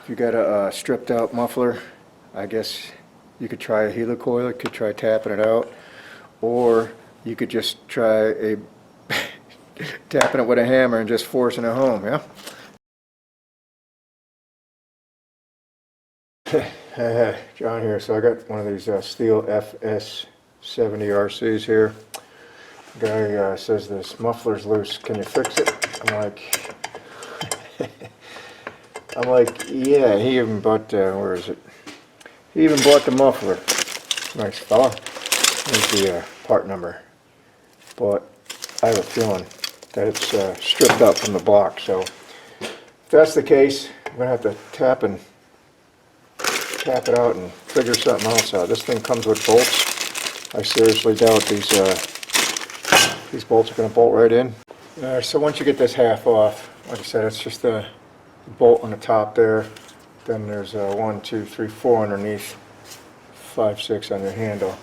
If you got a stripped out muffler, I guess you could try a helicoil, you could try tapping it out, or you could just try a tapping it with a hammer and just forcing it home, yeah? Hey, John here. So I got one of these steel FS70 RCs here. Guy says this muffler's loose. Can you fix it? I'm like, yeah. He even bought where is it? He even bought the muffler. Nice fella. Here's the part number. But I have a feeling that it's stripped up from the block. So if that's the case, I'm gonna have to tap it out and figure something else out. This thing comes with bolts. I seriously doubt these bolts are going to bolt right in. So once you get this half off, like I said, it's just a bolt on the top there. Then there's 1, 2, 3, 4 underneath, 5, 6 on your handle.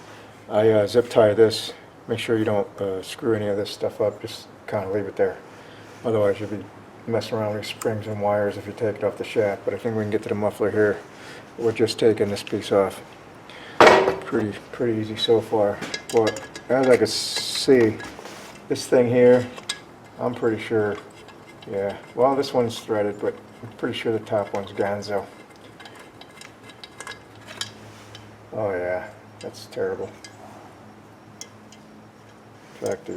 I zip tie this. Make sure you don't screw any of this stuff up. Just kind of leave it there. Otherwise you'll be messing around with spring and wires if you take it off the shaft. But I think we can get to the muffler here. We're just taking this piece off. Pretty easy so far. But as I can see, this thing here, I'm pretty sure, yeah, well this one's threaded, but I'm pretty sure the top one's gonzo. Oh yeah, that's terrible. In fact,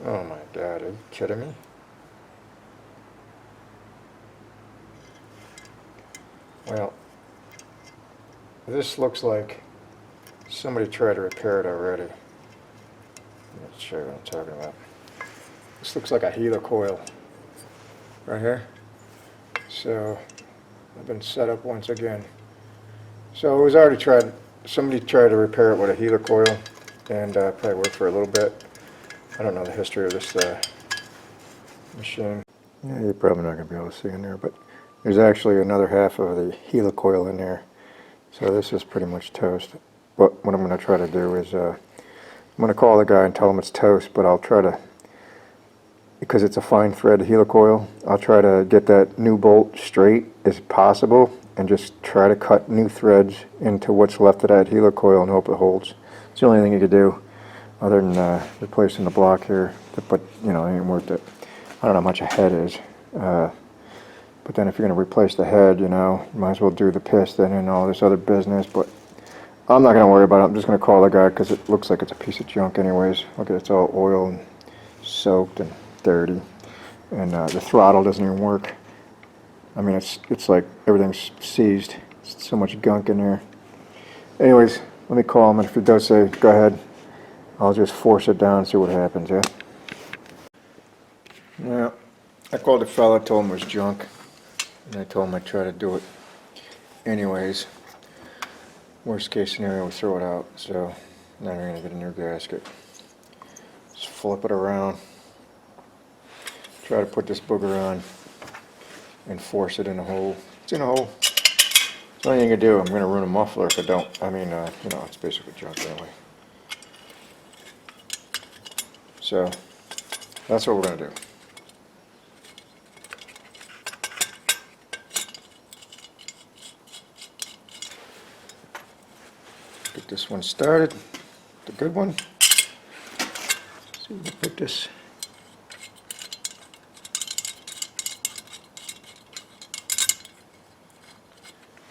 oh my God, are you kidding me? Well, this looks like somebody tried to repair it already. I'm not sure what I'm talking about. This looks like a helicoil right here. So I've been set up once again. So it was already tried. Somebody tried to repair it with a helicoil, and probably worked for a little bit. I don't know the history of this machine. Yeah, you're probably not going to be able to see in there, but there's actually another half of the helicoil in there. So this is pretty much toast. But what I'm going to try to do is, I'm going to call the guy and tell him it's toast, but I'll try to, because it's a fine thread helicoil, I'll try to get that new bolt straight as possible and just try to cut new threads into what's left of that helicoil and hope it holds. It's the only thing you could do other than replacing the block here. But, you know, it ain't worth it. I don't know how much a head is. But then if you're going to replace the head, you know, you might as well do the piston and all this other business. But I'm not going to worry about it. I'm just going to call the guy because it looks like it's a piece of junk anyways. Look at it, it's all oil and soaked and dirty. And the throttle doesn't even work. I mean, it's like everything's seized. There's so much gunk in there. Anyways, let me call him, and if he does say, go ahead, I'll just force it down and see what happens, yeah? Yeah, I called the fella, told him it was junk. And I told him I'd try to do it anyways. Worst case scenario, we throw it out. So now we're going to get a new gasket. Just flip it around. Try to put this booger on and force it in a hole. It's in a hole. It's the only thing I can do. I'm going to ruin a muffler if I don't. I mean, you know, it's basically junk anyway. So that's what we're going to do. Get this one started, the good one. See if we can put this.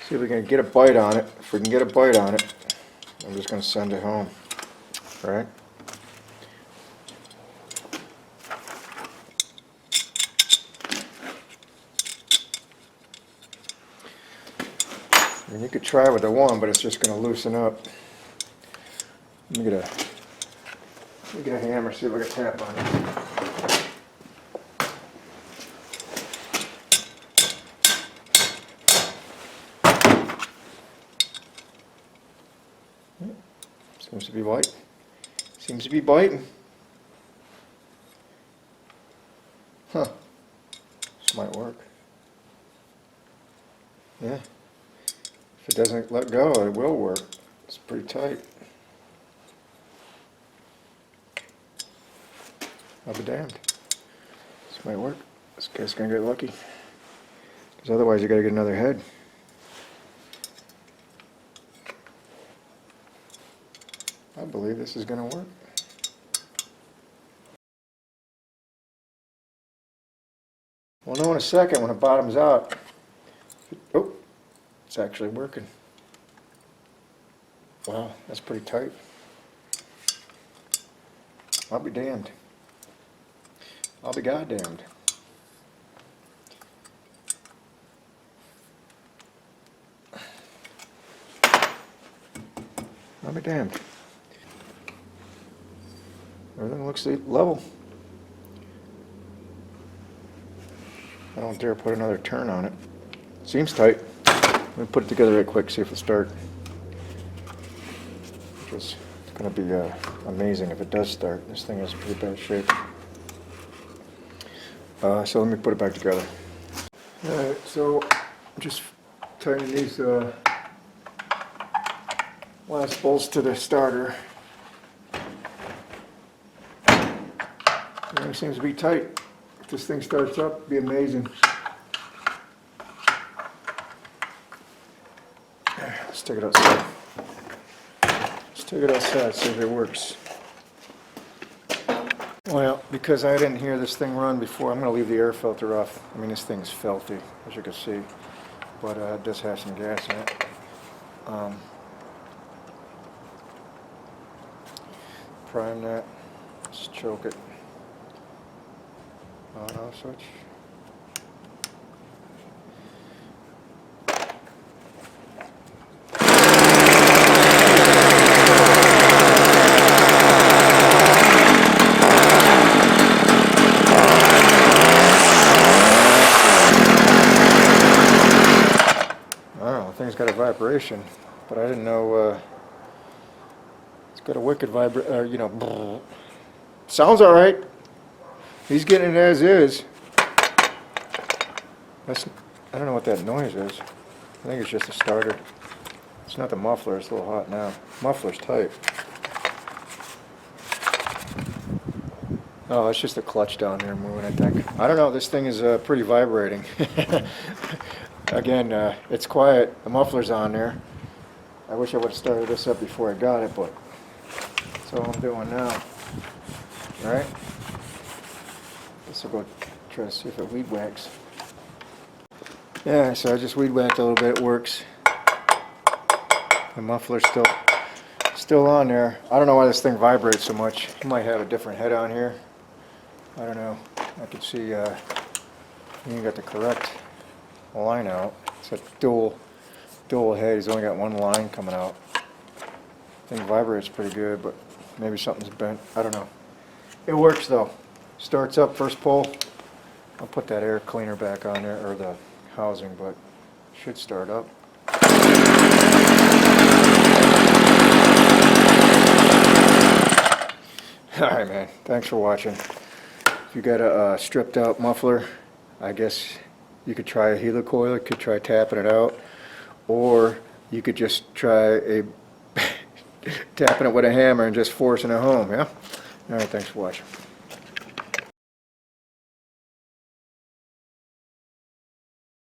See if we can get a bite on it. If we can get a bite on it, I'm just going to send it home. All right. And you could try with the one, but it's just going to loosen up. Let me get a hammer, see if I can tap on it. Seems to be white. Seems to be biting. Huh. This might work. Yeah. If it doesn't let go, it will work. It's pretty tight. I'll be damned. This might work. This guy's gonna get lucky. because otherwise you got to get another head. I believe this is going to work. We'll know in a second when it bottoms out. Oh, it's actually working. Wow, that's pretty tight. I'll be damned. I'll be goddamned. I'll be damned. Everything looks level. I don't dare put another turn on it. Seems tight. Let me put it together right quick, see if it'll start. Which is going to be amazing if it does start. This thing is in pretty bad shape. So let me put it back together. Alright, so I'm just tightening these last bolts to the starter. Everything seems to be tight. If this thing starts up, it'd be amazing. Let's take it outside. Let's take it outside, see if it works. Well, because I didn't hear this thing run before, I'm going to leave the air filter off. I mean, this thing's filthy, as you can see, but it does have some gas in it. Prime that. Let's choke it. On-off switch. I don't know, the thing's got a vibration, but I didn't know it's got a wicked vibration, you know, sounds alright. He's getting it as is. I don't know what that noise is. I think it's just a starter. It's not the muffler, it's a little hot now. Muffler's tight. Oh, it's just the clutch down there moving, I think. I don't know, this thing is pretty vibrating. Again, it's quiet. The muffler's on there. I wish I would have started this up before I got it, but that's all I'm doing now. Alright? Guess I'll go try to see if it weed whacks. Yeah, so I just weed whacked a little bit. It works. The muffler's still on there. I don't know why this thing vibrates so much. You might have a different head on here. I don't know. I can see you got the correct line out. It's a dual head. He's only got one line coming out. Thing vibrates pretty good, but maybe something's bent. I don't know. It works though. Starts up first pull. I'll put that air cleaner back on there, or the housing, but it should start up. Alright man, thanks for watching. If you got a stripped out muffler, I guess you could try a helicoil, you could try tapping it out, or you could just try tapping it with a hammer and just forcing it home, yeah? Alright, thanks for watching.